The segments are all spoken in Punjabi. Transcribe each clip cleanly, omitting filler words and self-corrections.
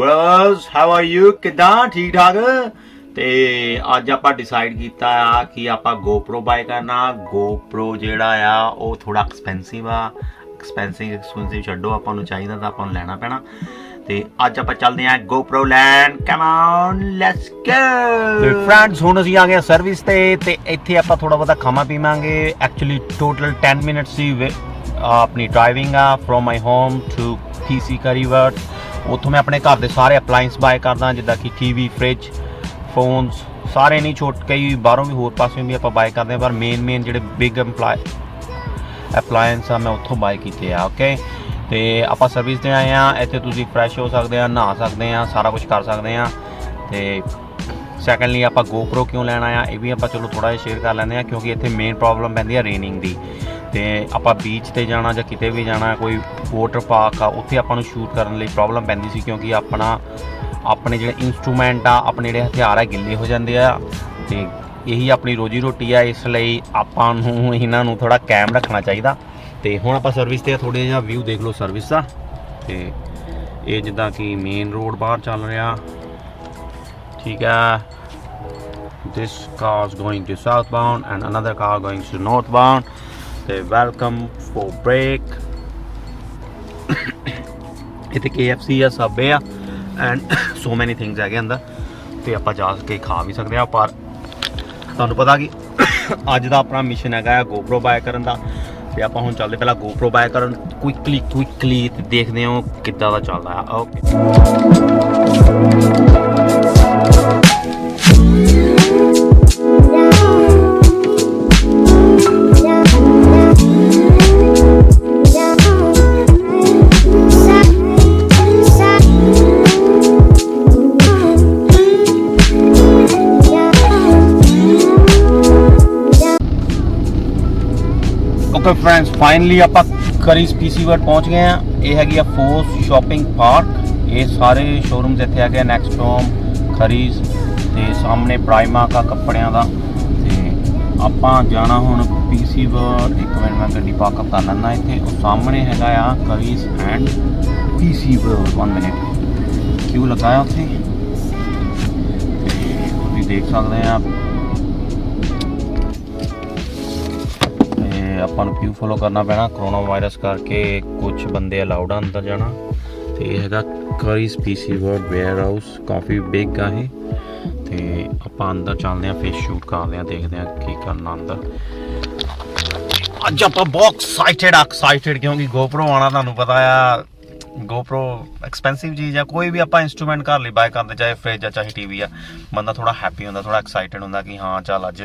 ਬ੍ਰੋਸ ਹਾਊ ਆਰ ਯੂ ਕਿਦਾਂ ਠੀਕ ਠਾਕ ਤੇ ਅੱਜ ਆਪਾਂ ਡਿਸਾਈਡ ਕੀਤਾ ਆ ਕਿ ਆਪਾਂ GoPro ਬਾਏ ਕਰਨਾ GoPro ਜਿਹੜਾ ਆ ਉਹ ਥੋੜਾ ਐਕਸਪੈਂਸਿਵ ਆ ਐਕਸਪੈਂਸਿਵ ਛੱਡੋ ਆਪਾਂ ਨੂੰ ਚਾਹੀਦਾ ਤਾਂ ਆਪਾਂ ਨੂੰ ਲੈਣਾ ਪੈਣਾ ਤੇ ਅੱਜ ਆਪਾਂ ਚੱਲਦੇ ਆਂ GoPro land come on let's go ਤੇ ਫਰੈਂਡਸ ਹੁਣ ਅਸੀਂ ਆ ਗਏ ਸਰਵਿਸ ਤੇ ਇੱਥੇ ਆਪਾਂ ਥੋੜਾ ਬਹੁਤਾ ਖਾਣਾ ਪੀਵਾਂਗੇ ਐਕਚੁਅਲੀ ਟੋਟਲ 10 ਮਿੰਟਸ ਦੀ ਆਪਣੀ ਡਰਾਈਵਿੰਗ ਆ from my home to PC ਕਰੀਵਰਟ ਉੱਥੋਂ ਮੈਂ ਆਪਣੇ ਘਰ ਦੇ ਸਾਰੇ ਅਪਲਾਈਐਂਸ ਬਾਏ ਕਰਦਾ ਜਿੱਦਾਂ ਕਿ TV ਫ੍ਰਿਜ ਫੋਨਸ ਸਾਰੇ ਨਹੀਂ ਕਈ ਬਾਹਰੋਂ ਵੀ ਹੋਰ ਪਾਸਿਓਂ ਵੀ ਆਪਾਂ ਬਾਏ ਕਰਦੇ ਹਾਂ ਪਰ ਮੇਨ ਜਿਹੜੇ ਬਿਗ ਅਪਲਾਈਐਂਸ ਆ ਮੈਂ ਉੱਥੋਂ ਬਾਏ ਕੀਤੇ ਆ ਓਕੇ ਤੇ ਆਪਾਂ ਸਰਵਿਸ 'ਤੇ ਆਏ ਹਾਂ ਇੱਥੇ ਤੁਸੀਂ ਫਰੈਸ਼ ਹੋ ਸਕਦੇ ਆ ਨਹਾ ਸਕਦੇ ਆ ਸਾਰਾ ਕੁਝ ਕਰ ਸਕਦੇ ਆ ਤੇ ਸੈਕੰਡਲੀ ਆਪਾਂ GoPro ਕਿਉਂ ਲੈਣਾ ਆ ਇਹ ਵੀ ਆਪਾਂ ਚਲੋ ਥੋੜ੍ਹਾ ਜਿਹਾ ਸ਼ੇਅਰ ਕਰ ਲੈਂਦੇ ਆ ਕਿਉਂਕਿ ਇੱਥੇ ਮੇਨ ਪ੍ਰੋਬਲਮ ਪੈਂਦੀ ਆ ਰੇਨਿੰਗ ਦੀ ਤੇ ਆਪਾਂ ਬੀਚ 'ਤੇ ਜਾਣਾ ਜਾਂ ਕਿਤੇ ਵੀ ਜਾਣਾ ਕੋਈ ਵਾਟਰ ਪਾਰਕ ਆ ਉੱਥੇ ਆਪਾਂ ਨੂੰ ਸ਼ੂਟ ਕਰਨ ਲਈ ਪ੍ਰੋਬਲਮ ਪੈਂਦੀ ਸੀ ਕਿਉਂਕਿ ਆਪਣੇ ਜਿਹੜੇ ਇੰਸਟਰੂਮੈਂਟ ਆ ਆਪਣੇ ਜਿਹੜੇ ਹਥਿਆਰ ਆ ਗਿੱਲੇ ਹੋ ਜਾਂਦੇ ਆ ਤੇ ਇਹੀ ਆਪਣੀ ਰੋਜੀ ਰੋਟੀ ਆ ਇਸ ਲਈ ਆਪਾਂ ਨੂੰ ਇਹਨਾਂ ਨੂੰ ਥੋੜ੍ਹਾ ਕਾਇਮ ਰੱਖਣਾ ਚਾਹੀਦਾ ਤੇ ਹੁਣ ਆਪਾਂ ਸਰਵਿਸ 'ਤੇ ਥੋੜ੍ਹਾ ਜਿਹਾ ਵਿਊ ਦੇਖ ਲਓ ਸਰਵਿਸ ਦਾ ਤੇ ਇਹ ਜਿੱਦਾਂ ਕਿ ਮੇਨ ਰੋਡ ਬਾਹਰ ਚੱਲ ਰਿਹਾ ਠੀਕ ਆ this car is going to southbound and another car going to northbound ਤੇ welcome for break ਇੱਥੇ KFC ਆ Subway ਆ and so many things ਹੈਗੇ ਅੰਦਰ ਤੇ ਆਪਾਂ ਜਾ ਕੇ ਖਾ ਵੀ ਸਕਦੇ ਆ ਪਰ ਤੁਹਾਨੂੰ ਪਤਾ ਕਿ ਅੱਜ ਦਾ ਆਪਣਾ ਮਿਸ਼ਨ ਹੈਗਾ GoPro ਬਾਏ ਕਰਨ ਦਾ ਤੇ ਆਪਾਂ ਹੁਣ ਚੱਲਦੇ ਪਹਿਲਾਂ GoPro ਬਾਏ ਕਰਨ ਕੁਇਕਲੀ ਤੇ ਦੇਖਦੇ ਹਾਂ ਕਿੱਦਾਂ ਦਾ ਚੱਲਦਾ ਆ ਓਕੇ ਓਕੇ ਫਰੈਂਡਸ ਫਾਈਨਲੀ ਆਪਾਂ ਕਰੀਜ਼ PC ਵਰਡ ਪਹੁੰਚ ਗਏ ਆ ਇਹ ਹੈਗੀ ਆ ਫੋਰਸ ਸ਼ਾਪਿੰਗ ਪਾਰਕ ਇਹ ਸਾਰੇ ਸ਼ੋਰੂਮਸ ਇੱਥੇ ਆ ਗਏ ਨੈਕਸਟ ਹੋਮ ਖਰੀਜ਼ ਤੇ ਸਾਹਮਣੇ ਪ੍ਰਾਈਮਾ ਕਾ ਕੱਪੜਿਆਂ ਦਾ ਤੇ ਆਪਾਂ ਜਾਣਾ ਹੁਣ PC ਵਰਡ ਇੱਕ ਮਿੰਟ ਮੈਂ ਗੱਡੀ ਪਾਰਕ ਕਰ ਲੈਂਦਾ ਇੱਥੇ ਉਹ ਸਾਹਮਣੇ ਹੈਗਾ ਆ Currys and PC World 1 minute ਕਿਉਂ ਲਗਾਇਆ ਉੱਥੇ ਤੇ ਤੁਸੀਂ ਦੇਖ ਸਕਦੇ ਆ ਆਪਾਂ ਨੂੰ ਕਿਉਂ ਫੋਲੋ ਕਰਨਾ ਪੈਣਾ ਕਰੋਨਾ ਵਾਇਰਸ ਕਰਕੇ ਕੁਝ ਬੰਦੇ ਅਲਾਉਡ ਆ ਅੰਦਰ ਜਾਣਾ ਤੇ ਇਹ ਹੈਗਾ ਕਰੀਜ਼ PC ਵਰਡ ਵੇਅਰ ਹਾਊਸ ਕਾਫੀ ਬਿਗ ਆ ਇਹ ਤੇ ਆਪਾਂ ਅੰਦਰ ਚੱਲਦੇ ਆ ਫਿਰ ਸ਼ੂਟ ਕਰਦੇ ਆ ਦੇਖਦੇ ਆ ਕੀ ਕਰਨਾ ਅੰਦਰ ਅੱਜ ਆਪਾਂ ਬਹੁਤ ਐਕਸਾਈਟਡ ਕਿਉਂਕਿ GoPro ਆਉਣਾ ਤੁਹਾਨੂੰ ਪਤਾ ਆ GoPro ਐਕਸਪੈਂਸਿਵ ਚੀਜ਼ ਆ ਕੋਈ ਵੀ ਆਪਾਂ ਇੰਸਟਰੂਮੈਂਟ ਘਰ ਲਈ ਬਾਏ ਕਰਦੇ ਚਾਹੇ ਫ੍ਰਿਜ ਆ ਚਾਹੇ TV ਆ ਬੰਦਾ ਥੋੜਾ ਹੈਪੀ ਹੁੰਦਾ ਥੋੜਾ ਐਕਸਾਈਟਡ ਹੁੰਦਾ ਕਿ ਹਾਂ ਚੱਲ ਅੱਜ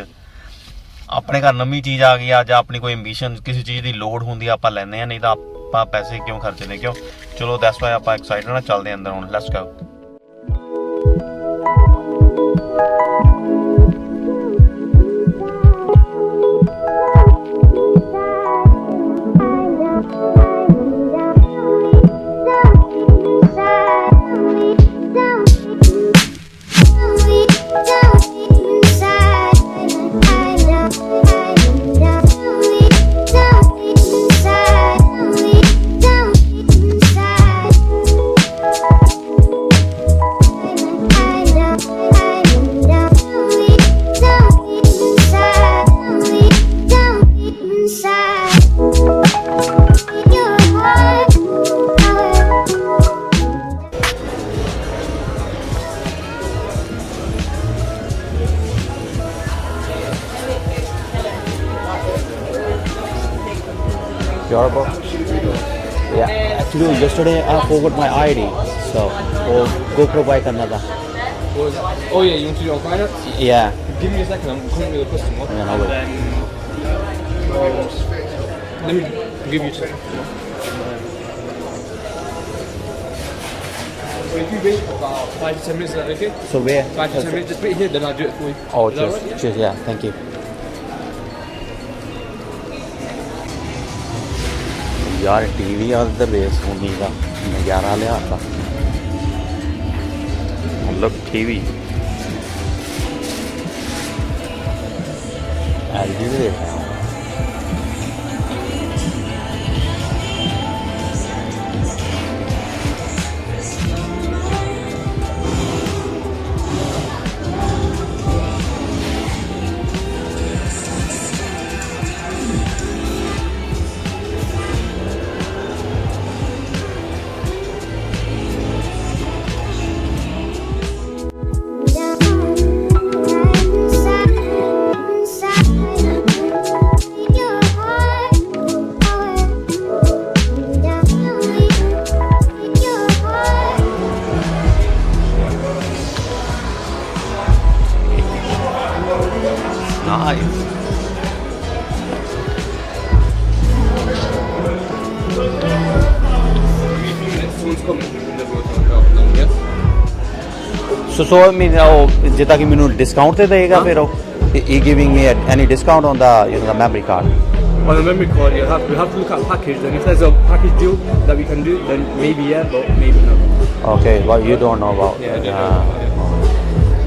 ਆਪਣੇ ਘਰ ਨਵੀਂ ਚੀਜ਼ ਆ ਗਈ ਆ ਜਾਂ ਆਪਣੀ ਕੋਈ ਐਂਬੀਸ਼ਨ ਕਿਸੇ ਚੀਜ਼ ਦੀ ਲੋੜ ਹੁੰਦੀ ਆ ਆਪਾਂ ਲੈਂਦੇ ਆ ਨਹੀਂ ਤਾਂ ਆਪਾਂ ਪੈਸੇ ਕਿਉਂ ਖਰਚਦੇ ਕਿਉਂ ਚਲੋ ਦੈਟਸ ਵਾਈ ਆਪਾਂ ਐਕਸਾਈਟਡ ਆ ਚੱਲਦੇ ਅੰਦਰ ਹੁਣ let's go Yorba? Yeah. Actually, yesterday I forgot my ID, so GoPro bike another. Oh yeah, you want to do it on Finder? Yeah. Give me a second, I'm calling you the customer. Yeah, no way. Let me give you a second. So if you wait for about 5 to 10 minutes, is that okay? So where? 5 to 10 minutes, just wait here, then I'll do it for you. Oh, is that cheers. right? Cheers, yeah, thank you. यार TV उधर रेस होनी का नज़ारा लिया था मतलब TV LG भी देख रहा हूँ ਸੋ ਉਹ ਜਿੱਦਾਂ ਕਿ ਮੈਨੂੰ ਡਿਸਕਾਊਂਟ ਤੇ ਦੇਗਾ ਫਿਰ ਉਹ he giving me any discount on the memory card On the memory card, we have to look at package. Then if there's a package deal that we can do, then maybe yeah, but maybe no. Okay, well you don't know about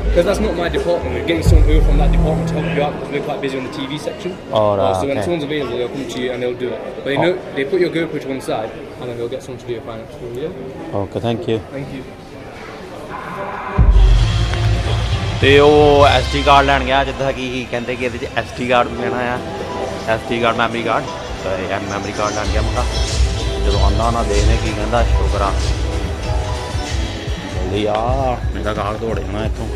Because that's not my department. We're getting someone over from that department to help you out because we're quite busy on the TV section. Oh, right, So when okay. someone's available, they'll come to you and they'll do it. But you know, they put your GoPro to one side and then they'll get someone to do your finance for you. Yeah? Okay, thank you. Thank you. ਤੇ ਉਹ SD ਕਾਰਡ ਲੈਣ ਗਿਆ ਜਿੱਦਾਂ ਕਿ ਕਹਿੰਦੇ ਕਿ ਇਹਦੇ 'ਚ SD ਕਾਰਡ ਵੀ ਲੈਣਾ ਆ SD ਕਾਰਡ ਮੈਮਰੀ ਕਾਰਡ ਤੇ ਮੈਮਰੀ ਕਾਰਡ ਲੈਣ ਗਿਆ ਮੁੰਡਾ ਜਦੋਂ ਆਉਂਦਾ ਨਾ ਦੇਖਦੇ ਕੀ ਕਹਿੰਦਾ ਸ਼ੁਕਰ ਆ ਜਲਦੀ ਆ ਮੇਰਾ ਗਾਹਕ ਦੌੜ ਜਾਣਾ ਇੱਥੋਂ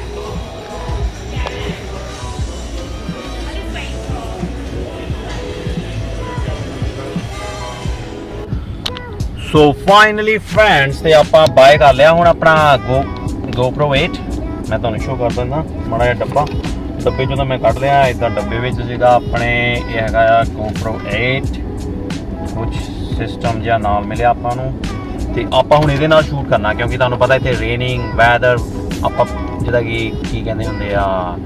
ਸੋ ਫਾਈਨਲੀ ਫਰੈਂਡਸ ਤੇ ਆਪਾਂ ਬਾਏ ਕਰ ਲਿਆ ਹੁਣ ਆਪਣਾ GoPro 8 ਮੈਂ ਤੁਹਾਨੂੰ ਸ਼ੋਅ ਕਰ ਦਿੰਦਾ ਮਾੜਾ ਜਿਹਾ ਡੱਬੇ ਚੋਂ ਤਾਂ ਮੈਂ ਕੱਢ ਲਿਆ ਇਦਾਂ ਡੱਬੇ ਵਿੱਚ ਸੀਗਾ ਆਪਣੇ ਇਹ ਹੈਗਾ ਆ GoPro 8 ਕੁਝ ਸਿਸਟਮ ਜਿਹਾ ਨਾਲ ਮਿਲਿਆ ਆਪਾਂ ਨੂੰ ਤੇ ਆਪਾਂ ਹੁਣ ਇਹਦੇ ਨਾਲ ਸ਼ੂਟ ਕਰਨਾ ਕਿਉਂਕਿ ਤੁਹਾਨੂੰ ਪਤਾ ਇੱਥੇ ਰੇਨਿੰਗ ਵੈਦਰ ਆਪਾਂ ਜਿਹਦਾ ਕਿ ਕੀ ਕਹਿੰਦੇ ਹੁੰਦੇ ਆ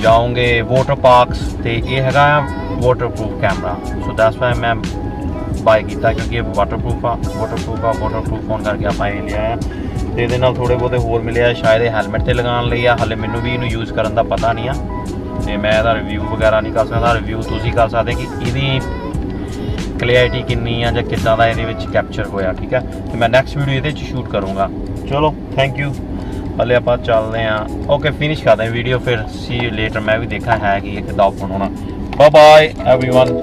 ਜਾਓਗੇ ਵਾਟਰ ਪਾਰਕਸ ਤੇ ਇਹ ਹੈਗਾ ਆ waterproof camera so that's why ਮੈਂ ਬਾਏ ਕੀਤਾ ਕਿਉਂਕਿ ਇਹ ਵਾਟਰਪ੍ਰੂਫ ਹੋਣ ਕਰਕੇ ਆਪਾਂ ਇਹ ਲਿਆ ਆ ਤੇ ਇਹਦੇ ਨਾਲ ਥੋੜੇ ਬਹੁਤੇ ਹੋਰ ਮਿਲੇ ਆ ਸ਼ਾਇਦ ਇਹ ਹੈਲਮਟ ਤੇ ਲਗਾਉਣ ਲਈ ਆ ਹਾਲੇ ਮੈਨੂੰ ਵੀ ਇਹਨੂੰ ਯੂਜ਼ ਕਰਨ ਦਾ ਪਤਾ ਨਹੀਂ ਆ ਤੇ ਮੈਂ ਇਹਦਾ ਰਿਵਿਊ ਵਗੈਰਾ ਨਹੀਂ ਕਰ ਸਕਦਾ ਰਿਵਿਊ ਤੁਸੀਂ ਕਰ ਸਕਦੇ ਕਿ ਇਹਦੀ ਕਲੀਅਰਿਟੀ ਕਿੰਨੀ ਆ ਜਾਂ ਕਿੱਦਾਂ ਦਾ ਇਹਦੇ ਵਿੱਚ ਕੈਪਚਰ ਹੋਇਆ ਠੀਕ ਹੈ ਤੇ ਮੈਂ ਨੈਕਸਟ ਵੀਡੀਓ ਇਹਦੇ 'ਚ ਸ਼ੂਟ ਕਰੂੰਗਾ ਚਲੋ ਥੈਂਕ ਯੂ ਹਲੇ ਆਪਾਂ ਚੱਲਦੇ ਆ ਓਕੇ ਫਿਨਿਸ਼ ਕਰਦੇ ਵੀਡੀਓ ਫਿਰ ਸੀ ਯੂ ਲੇਟਰ ਮੈਂ ਵੀ ਦੇਖਾ ਹੈ ਕਿ ਇਹ ਕਿੱਦਾਂ ਓਪਨ ਹੋਣਾ ਬਾਏ ਬਾਏ ਐਵਰੀਵਨ